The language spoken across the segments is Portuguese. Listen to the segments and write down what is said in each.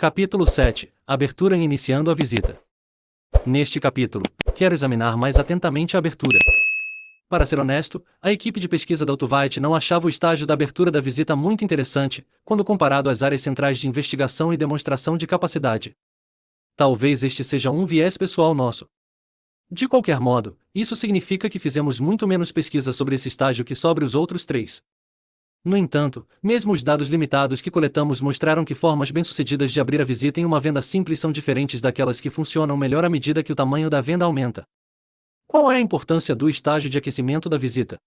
Capítulo 7. Abertura e iniciando a visita. Neste capítulo, quero examinar mais atentamente a abertura. Para ser honesto, a equipe de pesquisa da Ultvite não achava o estágio da abertura da visita muito interessante, quando comparado às áreas centrais de investigação e demonstração de capacidade. Talvez este seja um viés pessoal nosso. De qualquer modo, isso significa que fizemos muito menos pesquisa sobre esse estágio que sobre os outros três. No entanto, mesmo os dados limitados que coletamos mostraram que formas bem-sucedidas de abrir a visita em uma venda simples são diferentes daquelas que funcionam melhor à medida que o tamanho da venda aumenta. Qual é a importância do estágio de aquecimento da visita?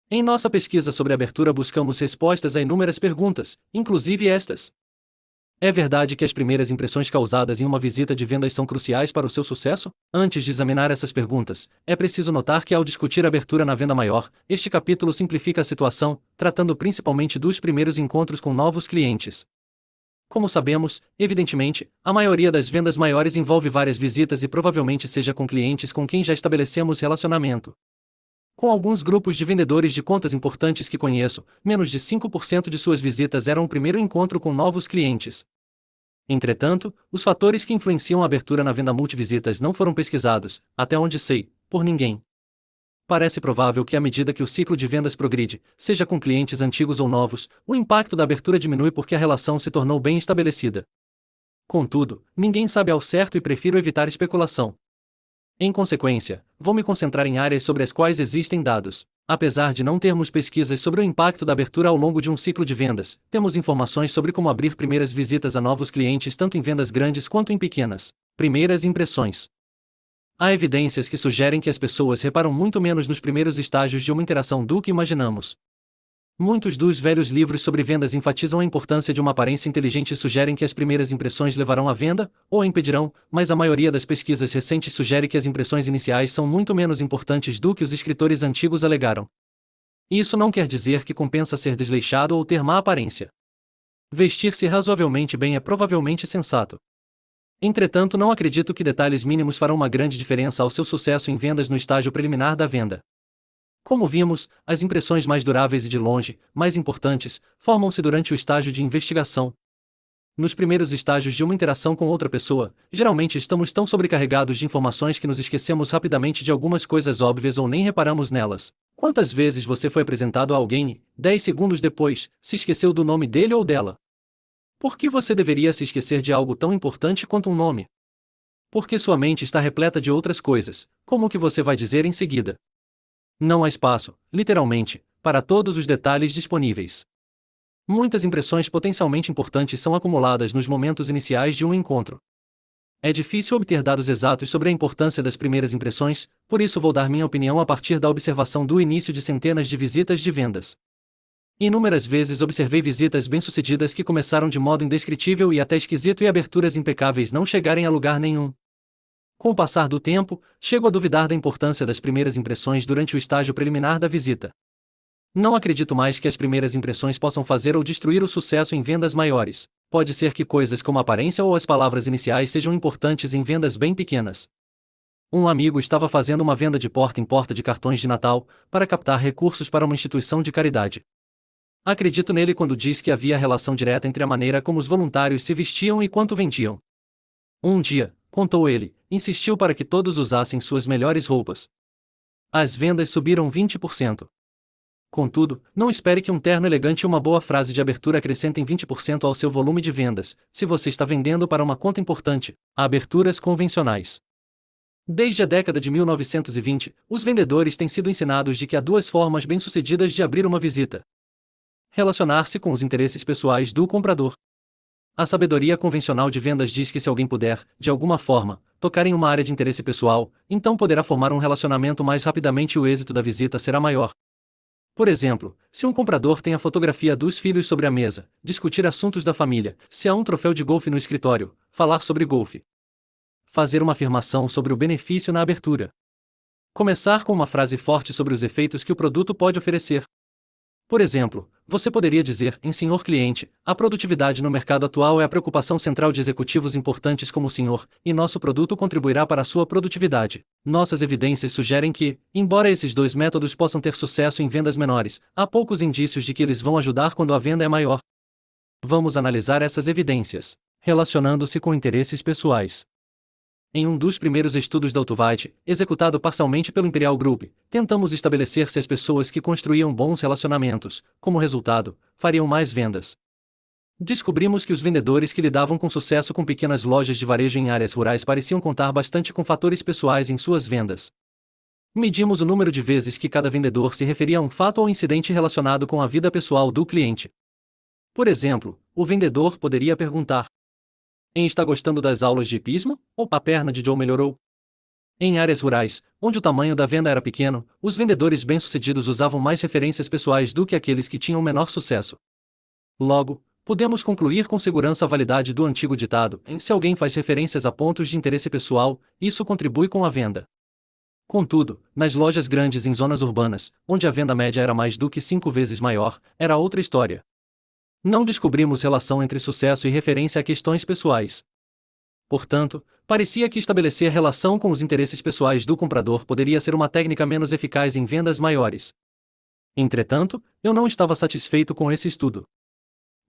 Em nossa pesquisa sobre abertura buscamos respostas a inúmeras perguntas, inclusive estas. É verdade que as primeiras impressões causadas em uma visita de vendas são cruciais para o seu sucesso? Antes de examinar essas perguntas, é preciso notar que ao discutir a abertura na venda maior, este capítulo simplifica a situação, tratando principalmente dos primeiros encontros com novos clientes. Como sabemos, evidentemente, a maioria das vendas maiores envolve várias visitas e provavelmente seja com clientes com quem já estabelecemos relacionamento. Com alguns grupos de vendedores de contas importantes que conheço, menos de 5% de suas visitas eram o primeiro encontro com novos clientes. Entretanto, os fatores que influenciam a abertura na venda multivisitas não foram pesquisados, até onde sei, por ninguém. Parece provável que à medida que o ciclo de vendas progride, seja com clientes antigos ou novos, o impacto da abertura diminui porque a relação se tornou bem estabelecida. Contudo, ninguém sabe ao certo e prefiro evitar especulação. Em consequência, vou me concentrar em áreas sobre as quais existem dados. Apesar de não termos pesquisas sobre o impacto da abertura ao longo de um ciclo de vendas, temos informações sobre como abrir primeiras visitas a novos clientes tanto em vendas grandes quanto em pequenas. Primeiras impressões. Há evidências que sugerem que as pessoas reparam muito menos nos primeiros estágios de uma interação do que imaginamos. Muitos dos velhos livros sobre vendas enfatizam a importância de uma aparência inteligente e sugerem que as primeiras impressões levarão à venda, ou a impedirão, mas a maioria das pesquisas recentes sugere que as impressões iniciais são muito menos importantes do que os escritores antigos alegaram. Isso não quer dizer que compensa ser desleixado ou ter má aparência. Vestir-se razoavelmente bem é provavelmente sensato. Entretanto, não acredito que detalhes mínimos farão uma grande diferença ao seu sucesso em vendas no estágio preliminar da venda. Como vimos, as impressões mais duráveis e de longe, mais importantes, formam-se durante o estágio de investigação. Nos primeiros estágios de uma interação com outra pessoa, geralmente estamos tão sobrecarregados de informações que nos esquecemos rapidamente de algumas coisas óbvias ou nem reparamos nelas. Quantas vezes você foi apresentado a alguém e, 10 segundos depois, se esqueceu do nome dele ou dela? Por que você deveria se esquecer de algo tão importante quanto um nome? Porque sua mente está repleta de outras coisas, como o que você vai dizer em seguida. Não há espaço, literalmente, para todos os detalhes disponíveis. Muitas impressões potencialmente importantes são acumuladas nos momentos iniciais de um encontro. É difícil obter dados exatos sobre a importância das primeiras impressões, por isso vou dar minha opinião a partir da observação do início de centenas de visitas de vendas. Inúmeras vezes observei visitas bem-sucedidas que começaram de modo indescritível e até esquisito e aberturas impecáveis não chegarem a lugar nenhum. Com o passar do tempo, chego a duvidar da importância das primeiras impressões durante o estágio preliminar da visita. Não acredito mais que as primeiras impressões possam fazer ou destruir o sucesso em vendas maiores. Pode ser que coisas como a aparência ou as palavras iniciais sejam importantes em vendas bem pequenas. Um amigo estava fazendo uma venda de porta em porta de cartões de Natal, para captar recursos para uma instituição de caridade. Acredito nele quando diz que havia relação direta entre a maneira como os voluntários se vestiam e quanto vendiam. Um dia, contou ele, insistiu para que todos usassem suas melhores roupas. As vendas subiram 20%. Contudo, não espere que um terno elegante e uma boa frase de abertura acrescentem 20% ao seu volume de vendas, se você está vendendo para uma conta importante, aberturas convencionais. Desde a década de 1920, os vendedores têm sido ensinados de que há duas formas bem-sucedidas de abrir uma visita. Relacionar-se com os interesses pessoais do comprador. A sabedoria convencional de vendas diz que se alguém puder, de alguma forma, tocar em uma área de interesse pessoal, então poderá formar um relacionamento mais rapidamente e o êxito da visita será maior. Por exemplo, se um comprador tem a fotografia dos filhos sobre a mesa, discutir assuntos da família, se há um troféu de golfe no escritório, falar sobre golfe. Fazer uma afirmação sobre o benefício na abertura. Começar com uma frase forte sobre os efeitos que o produto pode oferecer. Por exemplo, você poderia dizer, em senhor cliente, a produtividade no mercado atual é a preocupação central de executivos importantes como o senhor, e nosso produto contribuirá para a sua produtividade. Nossas evidências sugerem que, embora esses dois métodos possam ter sucesso em vendas menores, há poucos indícios de que eles vão ajudar quando a venda é maior. Vamos analisar essas evidências. relacionando-se com interesses pessoais. Em um dos primeiros estudos da Autovite, executado parcialmente pelo Imperial Group, tentamos estabelecer se as pessoas que construíam bons relacionamentos, como resultado, fariam mais vendas. Descobrimos que os vendedores que lidavam com sucesso com pequenas lojas de varejo em áreas rurais pareciam contar bastante com fatores pessoais em suas vendas. Medimos o número de vezes que cada vendedor se referia a um fato ou incidente relacionado com a vida pessoal do cliente. Por exemplo, o vendedor poderia perguntar: está gostando das aulas de hipismo? Ou a perna de Joe melhorou? Em áreas rurais, onde o tamanho da venda era pequeno, os vendedores bem-sucedidos usavam mais referências pessoais do que aqueles que tinham menor sucesso. Logo, podemos concluir com segurança a validade do antigo ditado: se alguém faz referências a pontos de interesse pessoal, isso contribui com a venda. Contudo, nas lojas grandes em zonas urbanas, onde a venda média era mais do que 5 vezes maior, era outra história. Não descobrimos relação entre sucesso e referência a questões pessoais. Portanto, parecia que estabelecer relação com os interesses pessoais do comprador poderia ser uma técnica menos eficaz em vendas maiores. Entretanto, eu não estava satisfeito com esse estudo.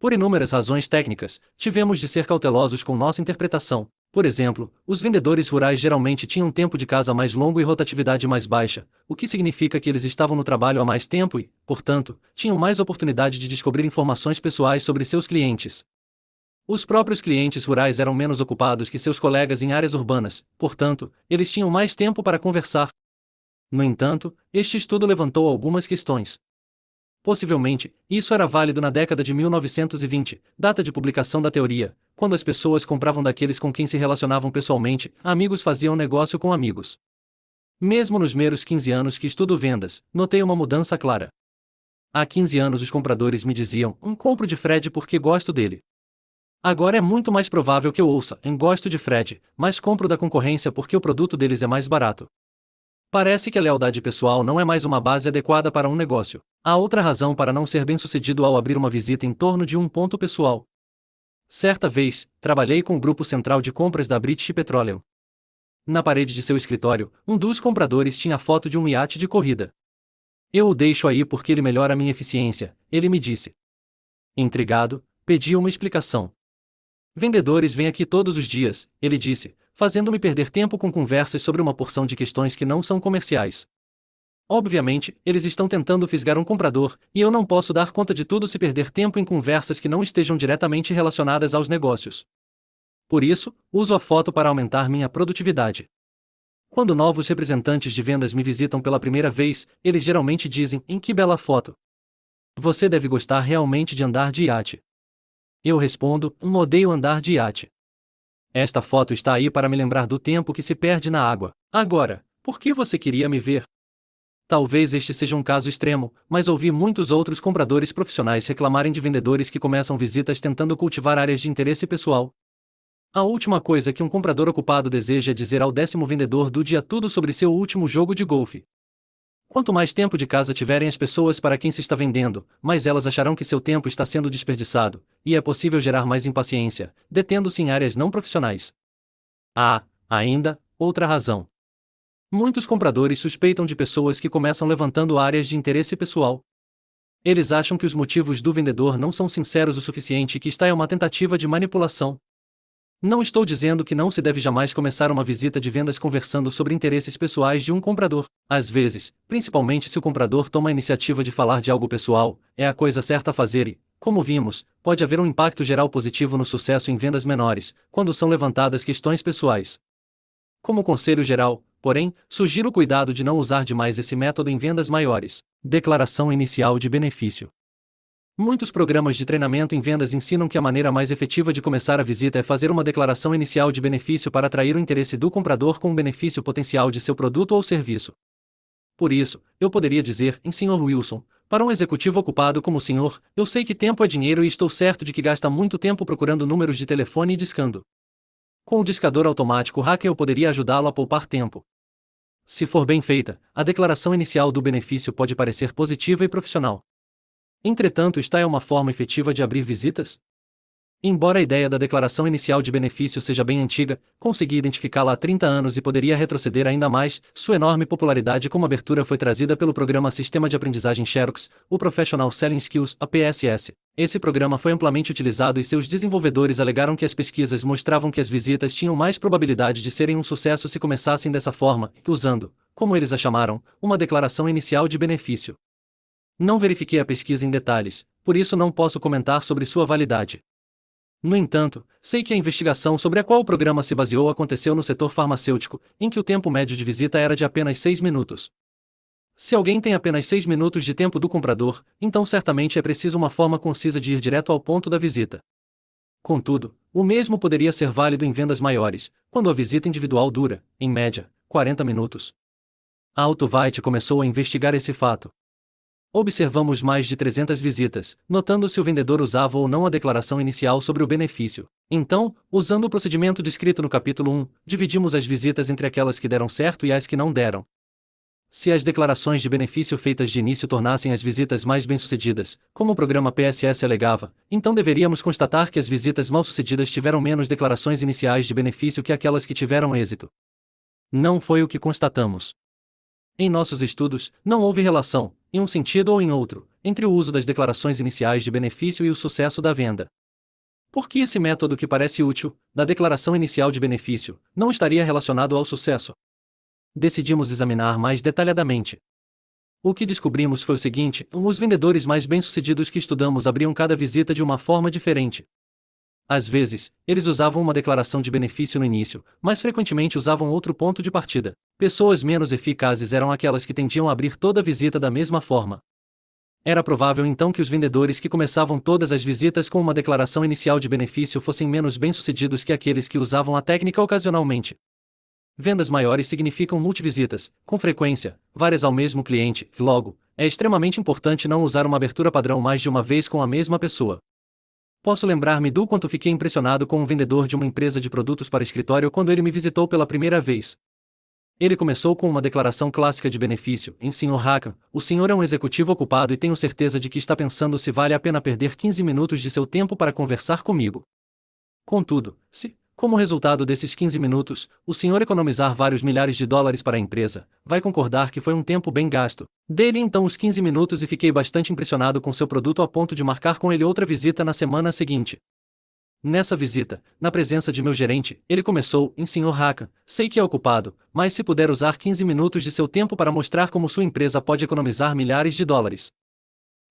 Por inúmeras razões técnicas, tivemos de ser cautelosos com nossa interpretação. Por exemplo, os vendedores rurais geralmente tinham tempo de casa mais longo e rotatividade mais baixa, o que significa que eles estavam no trabalho há mais tempo e, portanto, tinham mais oportunidade de descobrir informações pessoais sobre seus clientes. Os próprios clientes rurais eram menos ocupados que seus colegas em áreas urbanas, portanto, eles tinham mais tempo para conversar. No entanto, este estudo levantou algumas questões. Possivelmente, isso era válido na década de 1920, data de publicação da teoria, quando as pessoas compravam daqueles com quem se relacionavam pessoalmente, amigos faziam negócio com amigos. Mesmo nos meros 15 anos que estudo vendas, notei uma mudança clara. Há 15 anos os compradores me diziam: compro de Fred porque gosto dele. Agora é muito mais provável que eu ouça: gosto de Fred, mas compro da concorrência porque o produto deles é mais barato. Parece que a lealdade pessoal não é mais uma base adequada para um negócio. Há outra razão para não ser bem-sucedido ao abrir uma visita em torno de um ponto pessoal. Certa vez, trabalhei com o grupo central de compras da British Petroleum. Na parede de seu escritório, um dos compradores tinha foto de um iate de corrida. Eu o deixo aí porque ele melhora minha eficiência, ele me disse. Intrigado, pedi uma explicação. Vendedores vêm aqui todos os dias, ele disse, fazendo-me perder tempo com conversas sobre uma porção de questões que não são comerciais. Obviamente, eles estão tentando fisgar um comprador, e eu não posso dar conta de tudo se perder tempo em conversas que não estejam diretamente relacionadas aos negócios. Por isso, uso a foto para aumentar minha produtividade. Quando novos representantes de vendas me visitam pela primeira vez, eles geralmente dizem: que bela foto! Você deve gostar realmente de andar de iate. Eu respondo: odeio andar de iate. Esta foto está aí para me lembrar do tempo que se perde na água. Agora, por que você queria me ver? Talvez este seja um caso extremo, mas ouvi muitos outros compradores profissionais reclamarem de vendedores que começam visitas tentando cultivar áreas de interesse pessoal. A última coisa que um comprador ocupado deseja é dizer ao 10º vendedor do dia tudo sobre seu último jogo de golfe. Quanto mais tempo de casa tiverem as pessoas para quem se está vendendo, mais elas acharão que seu tempo está sendo desperdiçado, e é possível gerar mais impaciência, detendo-se em áreas não profissionais. Há, ainda, outra razão. Muitos compradores suspeitam de pessoas que começam levantando áreas de interesse pessoal. Eles acham que os motivos do vendedor não são sinceros o suficiente e que está em uma tentativa de manipulação. Não estou dizendo que não se deve jamais começar uma visita de vendas conversando sobre interesses pessoais de um comprador. Às vezes, principalmente se o comprador toma a iniciativa de falar de algo pessoal, é a coisa certa a fazer e, como vimos, pode haver um impacto geral positivo no sucesso em vendas menores, quando são levantadas questões pessoais. Como conselho geral, porém, sugiro o cuidado de não usar demais esse método em vendas maiores. Declaração inicial de benefício. Muitos programas de treinamento em vendas ensinam que a maneira mais efetiva de começar a visita é fazer uma declaração inicial de benefício para atrair o interesse do comprador com o benefício potencial de seu produto ou serviço. Por isso, eu poderia dizer: Sr. Wilson, para um executivo ocupado como o senhor, eu sei que tempo é dinheiro e estou certo de que gasta muito tempo procurando números de telefone e discando. Com o discador automático Hacker eu poderia ajudá-lo a poupar tempo. Se for bem feita, a declaração inicial do benefício pode parecer positiva e profissional. Entretanto, esta é uma forma efetiva de abrir visitas? Embora a ideia da declaração inicial de benefício seja bem antiga, consegui identificá-la há 30 anos e poderia retroceder ainda mais. Sua enorme popularidade como abertura foi trazida pelo programa Sistema de Aprendizagem Xerox, o Professional Selling Skills, a PSS. Esse programa foi amplamente utilizado e seus desenvolvedores alegaram que as pesquisas mostravam que as visitas tinham mais probabilidade de serem um sucesso se começassem dessa forma, usando, como eles a chamaram, uma declaração inicial de benefício. Não verifiquei a pesquisa em detalhes, por isso não posso comentar sobre sua validade. No entanto, sei que a investigação sobre a qual o programa se baseou aconteceu no setor farmacêutico, em que o tempo médio de visita era de apenas 6 minutos. Se alguém tem apenas 6 minutos de tempo do comprador, então certamente é preciso uma forma concisa de ir direto ao ponto da visita. Contudo, o mesmo poderia ser válido em vendas maiores, quando a visita individual dura, em média, 40 minutos. A Autovite começou a investigar esse fato. Observamos mais de 300 visitas, notando se o vendedor usava ou não a declaração inicial sobre o benefício. Então, usando o procedimento descrito no capítulo 1, dividimos as visitas entre aquelas que deram certo e as que não deram. Se as declarações de benefício feitas de início tornassem as visitas mais bem-sucedidas, como o programa PSS alegava, então deveríamos constatar que as visitas mal-sucedidas tiveram menos declarações iniciais de benefício que aquelas que tiveram êxito. Não foi o que constatamos. Em nossos estudos, não houve relação, em um sentido ou em outro, entre o uso das declarações iniciais de benefício e o sucesso da venda. Por que esse método que parece útil, da declaração inicial de benefício, não estaria relacionado ao sucesso? Decidimos examinar mais detalhadamente. O que descobrimos foi o seguinte: os vendedores mais bem-sucedidos que estudamos abriam cada visita de uma forma diferente. Às vezes, eles usavam uma declaração de benefício no início, mas frequentemente usavam outro ponto de partida. Pessoas menos eficazes eram aquelas que tendiam a abrir toda a visita da mesma forma. Era provável então que os vendedores que começavam todas as visitas com uma declaração inicial de benefício fossem menos bem-sucedidos que aqueles que usavam a técnica ocasionalmente. Vendas maiores significam multivisitas, com frequência, várias ao mesmo cliente, e logo, é extremamente importante não usar uma abertura padrão mais de uma vez com a mesma pessoa. Posso lembrar-me do quanto fiquei impressionado com um vendedor de uma empresa de produtos para escritório quando ele me visitou pela primeira vez. Ele começou com uma declaração clássica de benefício: em Sr. Hakan, o senhor é um executivo ocupado e tenho certeza de que está pensando se vale a pena perder 15 minutos de seu tempo para conversar comigo. Contudo, se, como resultado desses 15 minutos, o senhor economizar vários milhares de dólares para a empresa, vai concordar que foi um tempo bem gasto. Dei-lhe então os 15 minutos e fiquei bastante impressionado com seu produto a ponto de marcar com ele outra visita na semana seguinte. Nessa visita, na presença de meu gerente, ele começou: em Sr. Hakan, sei que é ocupado, mas se puder usar 15 minutos de seu tempo para mostrar como sua empresa pode economizar milhares de dólares.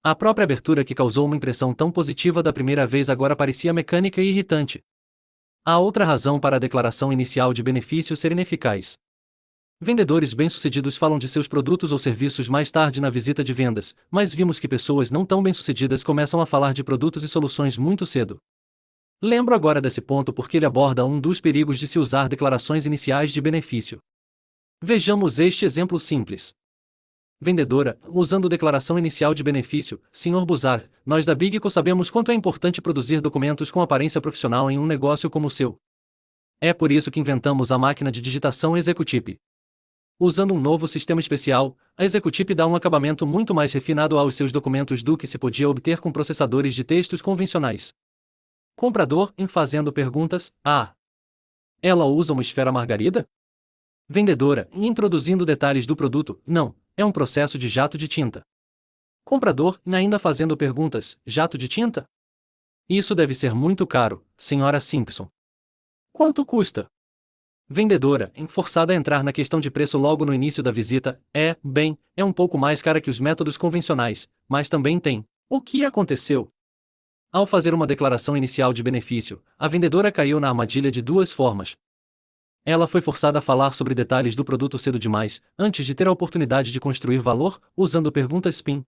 A própria abertura que causou uma impressão tão positiva da primeira vez agora parecia mecânica e irritante. Há outra razão para a declaração inicial de benefício ser ineficaz. Vendedores bem-sucedidos falam de seus produtos ou serviços mais tarde na visita de vendas, mas vimos que pessoas não tão bem-sucedidas começam a falar de produtos e soluções muito cedo. Lembro agora desse ponto porque ele aborda um dos perigos de se usar declarações iniciais de benefício. Vejamos este exemplo simples. Vendedora, usando declaração inicial de benefício: Sr. Buzar, nós da Bigco sabemos quanto é importante produzir documentos com aparência profissional em um negócio como o seu. É por isso que inventamos a máquina de digitação Executive. Usando um novo sistema especial, a Executive dá um acabamento muito mais refinado aos seus documentos do que se podia obter com processadores de textos convencionais. Comprador, em fazendo perguntas: ela usa uma esfera margarida? Vendedora, introduzindo detalhes do produto: não, é um processo de jato de tinta. Comprador, ainda fazendo perguntas: jato de tinta? Isso deve ser muito caro, Sra. Simpson. Quanto custa? Vendedora, forçada a entrar na questão de preço logo no início da visita: é um pouco mais cara que os métodos convencionais, mas também tem. O que aconteceu? Ao fazer uma declaração inicial de benefício, a vendedora caiu na armadilha de duas formas. Ela foi forçada a falar sobre detalhes do produto cedo demais, antes de ter a oportunidade de construir valor, usando perguntas spin.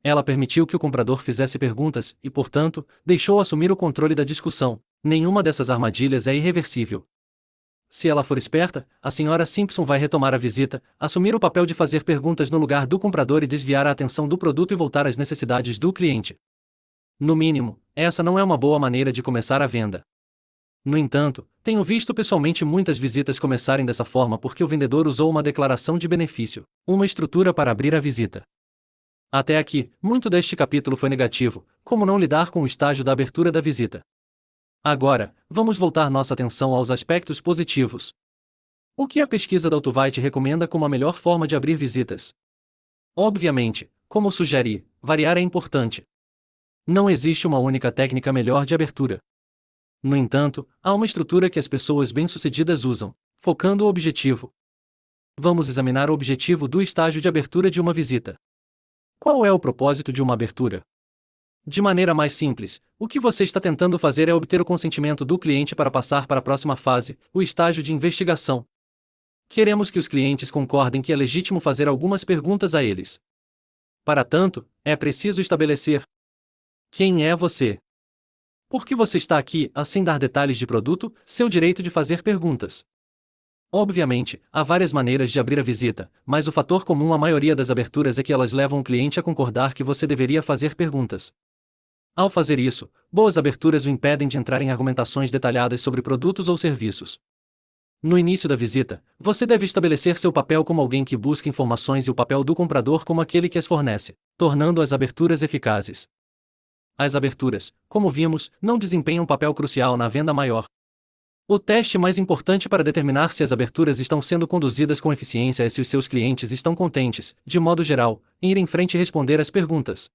Ela permitiu que o comprador fizesse perguntas e, portanto, deixou assumir o controle da discussão. Nenhuma dessas armadilhas é irreversível. Se ela for esperta, a Sra. Simpson vai retomar a visita, assumir o papel de fazer perguntas no lugar do comprador e desviar a atenção do produto e voltar às necessidades do cliente. No mínimo, essa não é uma boa maneira de começar a venda. No entanto, tenho visto pessoalmente muitas visitas começarem dessa forma porque o vendedor usou uma declaração de benefício, uma estrutura para abrir a visita. Até aqui, muito deste capítulo foi negativo: como não lidar com o estágio da abertura da visita. Agora, vamos voltar nossa atenção aos aspectos positivos. O que a pesquisa da Autuvite recomenda como a melhor forma de abrir visitas? Obviamente, como sugeri, variar é importante. Não existe uma única técnica melhor de abertura. No entanto, há uma estrutura que as pessoas bem-sucedidas usam, focando o objetivo. Vamos examinar o objetivo do estágio de abertura de uma visita. Qual é o propósito de uma abertura? De maneira mais simples, o que você está tentando fazer é obter o consentimento do cliente para passar para a próxima fase, o estágio de investigação. Queremos que os clientes concordem que é legítimo fazer algumas perguntas a eles. Para tanto, é preciso estabelecer: quem é você? Por que você está aqui, sem dar detalhes de produto, seu direito de fazer perguntas? Obviamente, há várias maneiras de abrir a visita, mas o fator comum à maioria das aberturas é que elas levam o cliente a concordar que você deveria fazer perguntas. Ao fazer isso, boas aberturas o impedem de entrar em argumentações detalhadas sobre produtos ou serviços. No início da visita, você deve estabelecer seu papel como alguém que busca informações e o papel do comprador como aquele que as fornece, tornando as aberturas eficazes. As aberturas, como vimos, não desempenham um papel crucial na venda maior. O teste mais importante para determinar se as aberturas estão sendo conduzidas com eficiência é se os seus clientes estão contentes, de modo geral, em ir em frente e responder às perguntas.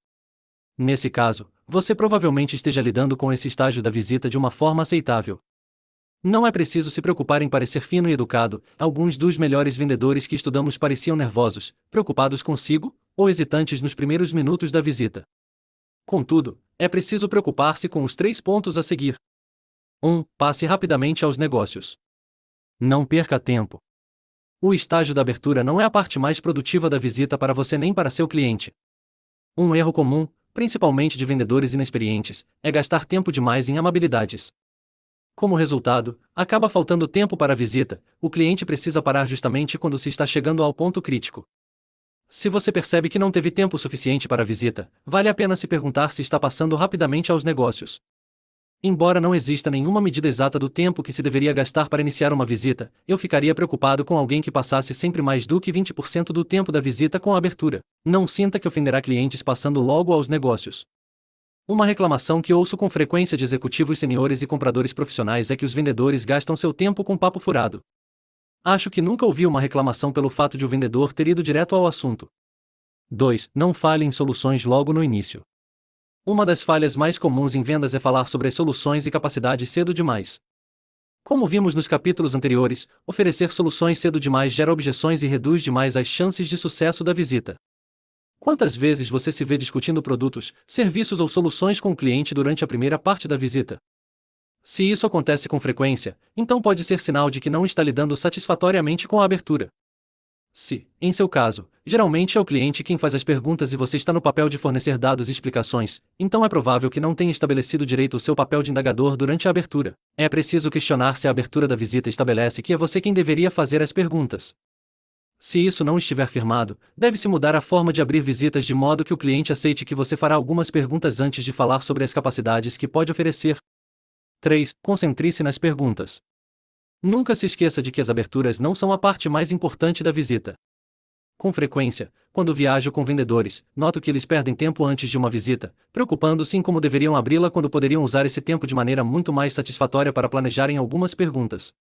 Nesse caso, você provavelmente esteja lidando com esse estágio da visita de uma forma aceitável. Não é preciso se preocupar em parecer fino e educado. Alguns dos melhores vendedores que estudamos pareciam nervosos, preocupados consigo, ou hesitantes nos primeiros minutos da visita. Contudo, é preciso preocupar-se com os 3 pontos a seguir. 1. Passe rapidamente aos negócios. Não perca tempo. O estágio da abertura não é a parte mais produtiva da visita para você nem para seu cliente. Um erro comum, principalmente de vendedores inexperientes, é gastar tempo demais em amabilidades. Como resultado, acaba faltando tempo para a visita. O cliente precisa parar justamente quando se está chegando ao ponto crítico. Se você percebe que não teve tempo suficiente para a visita, vale a pena se perguntar se está passando rapidamente aos negócios. Embora não exista nenhuma medida exata do tempo que se deveria gastar para iniciar uma visita, eu ficaria preocupado com alguém que passasse sempre mais do que 20% do tempo da visita com a abertura. Não sinta que ofenderá clientes passando logo aos negócios. Uma reclamação que ouço com frequência de executivos seniores e compradores profissionais é que os vendedores gastam seu tempo com papo furado. Acho que nunca ouvi uma reclamação pelo fato de o vendedor ter ido direto ao assunto. 2. Não fale em soluções logo no início. Uma das falhas mais comuns em vendas é falar sobre as soluções e capacidades cedo demais. Como vimos nos capítulos anteriores, oferecer soluções cedo demais gera objeções e reduz demais as chances de sucesso da visita. Quantas vezes você se vê discutindo produtos, serviços ou soluções com o cliente durante a primeira parte da visita? Se isso acontece com frequência, então pode ser sinal de que não está lidando satisfatoriamente com a abertura. Se, em seu caso, geralmente é o cliente quem faz as perguntas e você está no papel de fornecer dados e explicações, então é provável que não tenha estabelecido direito o seu papel de indagador durante a abertura. É preciso questionar se a abertura da visita estabelece que é você quem deveria fazer as perguntas. Se isso não estiver firmado, deve-se mudar a forma de abrir visitas de modo que o cliente aceite que você fará algumas perguntas antes de falar sobre as capacidades que pode oferecer. 3. Concentre-se nas perguntas. Nunca se esqueça de que as aberturas não são a parte mais importante da visita. Com frequência, quando viajo com vendedores, noto que eles perdem tempo antes de uma visita, preocupando-se em como deveriam abri-la quando poderiam usar esse tempo de maneira muito mais satisfatória para planejarem algumas perguntas.